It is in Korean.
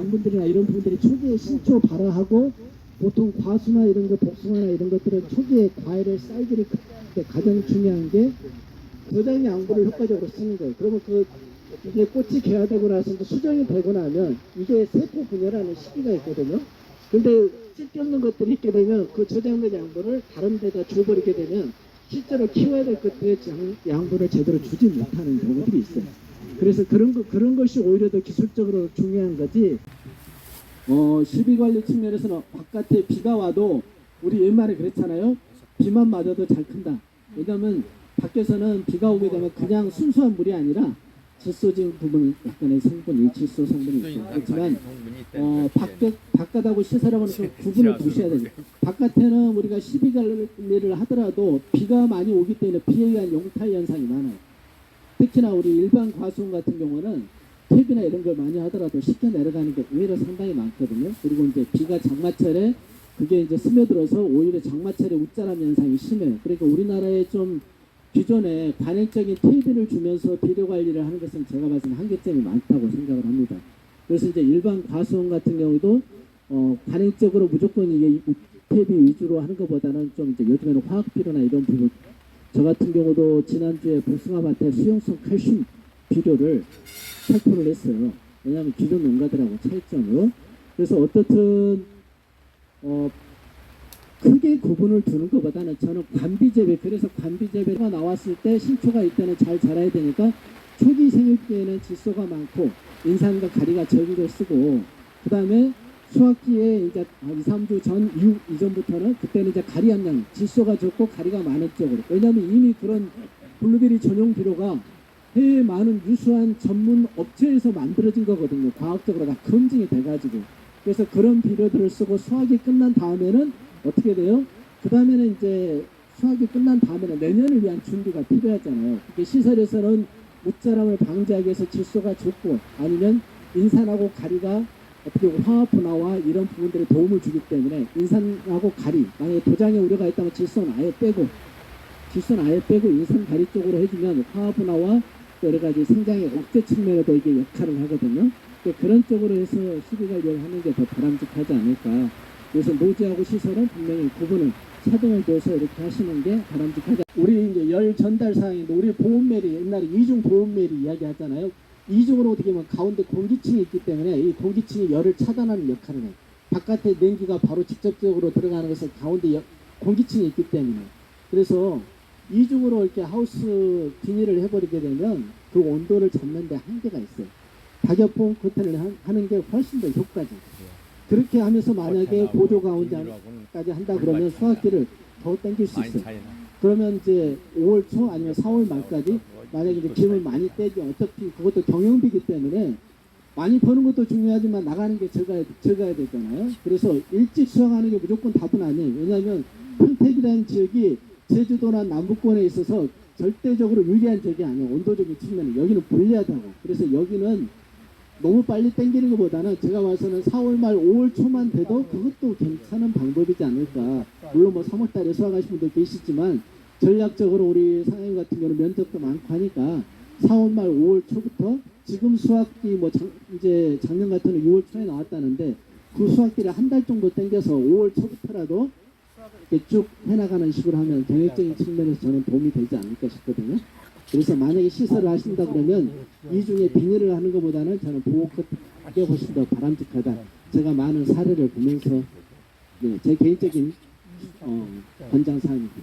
양분들이나 이런 부분들이 초기에 신초 발화하고 보통 과수나 이런 거 복숭아나 이런 것들은 초기에 과일의 사이즈를 크게 하는데 가장 중요한 게 저장 양분을 효과적으로 쓰는 거예요. 그러면 이게 꽃이 개화되고 나서 이제 수정이 되고 나면 이게 세포 분열하는 시기가 있거든요. 근데 쓸데없는 것들이 있게 되면 그 저장된 양분을 다른 데다 줘버리게 되면 실제로 키워야 될 것들의 양분을 제대로 주지 못하는 경우들이 있어요. 그래서 그런 것이 오히려 더 기술적으로 중요한 거지. 시비 관리 측면에서는 바깥에 비가 와도 우리 옛말에 그랬잖아요. 비만 맞아도 잘 큰다. 왜냐하면 밖에서는 비가 오게 되면 그냥 순수한 물이 아니라 질소진 부분 약간의 성분이 질소 성분이 있고 그렇지만 바깥하고 시설하고는 좀 구분을 두셔야 돼요. 바깥에는 우리가 시비 관리를 하더라도 비가 많이 오기 때문에 비에 의한 용탈 현상이 많아요. 특히나 우리 일반 과수원 같은 경우는 탭이나 이런 걸 많이 하더라도 쉽게 내려가는 게 오히려 상당히 많거든요. 그리고 이제 비가 장마철에 그게 이제 스며들어서 오히려 장마철에 웃자람 현상이 심해요. 그러니까 우리나라에 좀 기존에 관행적인 탭을 주면서 비료 관리를 하는 것은 제가 봐서는 한계점이 많다고 생각을 합니다. 그래서 이제 일반 과수원 같은 경우도 관행적으로 무조건 이게 탭이 위주로 하는 것보다는 좀 이제 요즘에는 화학 비료나 이런 부분 저 같은 경우도 지난주에 복숭아밭에 수용성 칼슘 비료를 살포를 했어요. 왜냐하면 기존 농가들하고 차이점으로. 그래서 어떻든 크게 구분을 두는 것보다는 저는 관비재배, 그래서 관비재배가 나왔을 때 신초가 이때는 잘 자라야 되니까 초기 생육기에는 질소가 많고 인산과 가리가 적은 걸 쓰고 그 다음에 수확기에 이제 2, 3주 전 이전부터는 그때는 이제 가리 함량, 질소가 적고 가리가 많은 쪽으로. 왜냐하면 이미 그런 블루베리 전용 비료가 해외 많은 유수한 전문 업체에서 만들어진 거거든요. 과학적으로 다 검증이 돼가지고. 그래서 그런 비료들을 쓰고 수확이 끝난 다음에는 어떻게 돼요? 그 다음에는 이제 수확이 끝난 다음에는 내년을 위한 준비가 필요하잖아요. 시설에서는 웃자람을 방지하기 위해서 질소가 적고 아니면 인산하고 가리가 어떻게 화학 분화와 이런 부분들에 도움을 주기 때문에 인산하고 가리, 만약에 도장에 우려가 있다면 질소는 아예 빼고 인산 가리 쪽으로 해주면 화학 분화와 여러 가지 생장의 억제 측면에도 이게 역할을 하거든요. 그런 쪽으로 해서 시비 관리를 하는 게 더 바람직하지 않을까. 그래서 노지하고 시설은 분명히 구분을 차등을 둬서 이렇게 하시는 게 바람직하지. 우리 이제 열 전달 사항인데 우리 보온멜이 옛날에 이중 보온멜이 이야기하잖아요. 이중으로 어떻게 보면 가운데 공기층이 있기 때문에 이 공기층이 열을 차단하는 역할을 해요. 바깥에 냉기가 바로 직접적으로 들어가는 것은 가운데 공기층이 있기 때문에. 그래서 이중으로 이렇게 하우스 비닐을 해버리게 되면 그 온도를 잡는 데 한계가 있어요. 박엽봉 커튼을 하는 게 훨씬 더 효과적이에요. 그렇게 하면서 만약에 보조 가온장까지 한다 그러면 수확기를 더 당길 수 있어요. 그러면 이제 5월 초 아니면 4월 말까지 만약에 이제 기름을 많이 떼죠. 어차피 그것도 경영비기 때문에 많이 버는 것도 중요하지만 나가는 게 적어야 되잖아요. 그래서 일찍 수확하는 게 무조건 답은 아니에요. 왜냐하면 평택이라는 지역이 제주도나 남부권에 있어서 절대적으로 유리한 지역이 아니에요. 온도적인 측면은 여기는 불리하다고. 그래서 여기는 너무 빨리 당기는 것보다는 제가 봐서는 4월 말 5월 초만 돼도 그것도 괜찮은 방법이지 않을까. 물론 뭐 3월 달에 수확하신 분도 계시지만 전략적으로 우리 사장님 같은 경우는 면적도 많고 하니까 4월 말 5월 초부터 지금 수확기 뭐 이제 작년 같은 경우는 6월 초에 나왔다는데 그 수확기를 한 달 정도 당겨서 5월 초부터라도 이렇게 쭉 해나가는 식으로 하면 경영적인 측면에서 저는 도움이 되지 않을까 싶거든요. 그래서 만약에 시설을 하신다 그러면 이 중에 비닐을 하는 것보다는 저는 보호컷이 훨씬 더 바람직하다. 제가 많은 사례를 보면서 제 개인적인 권장 사항입니다.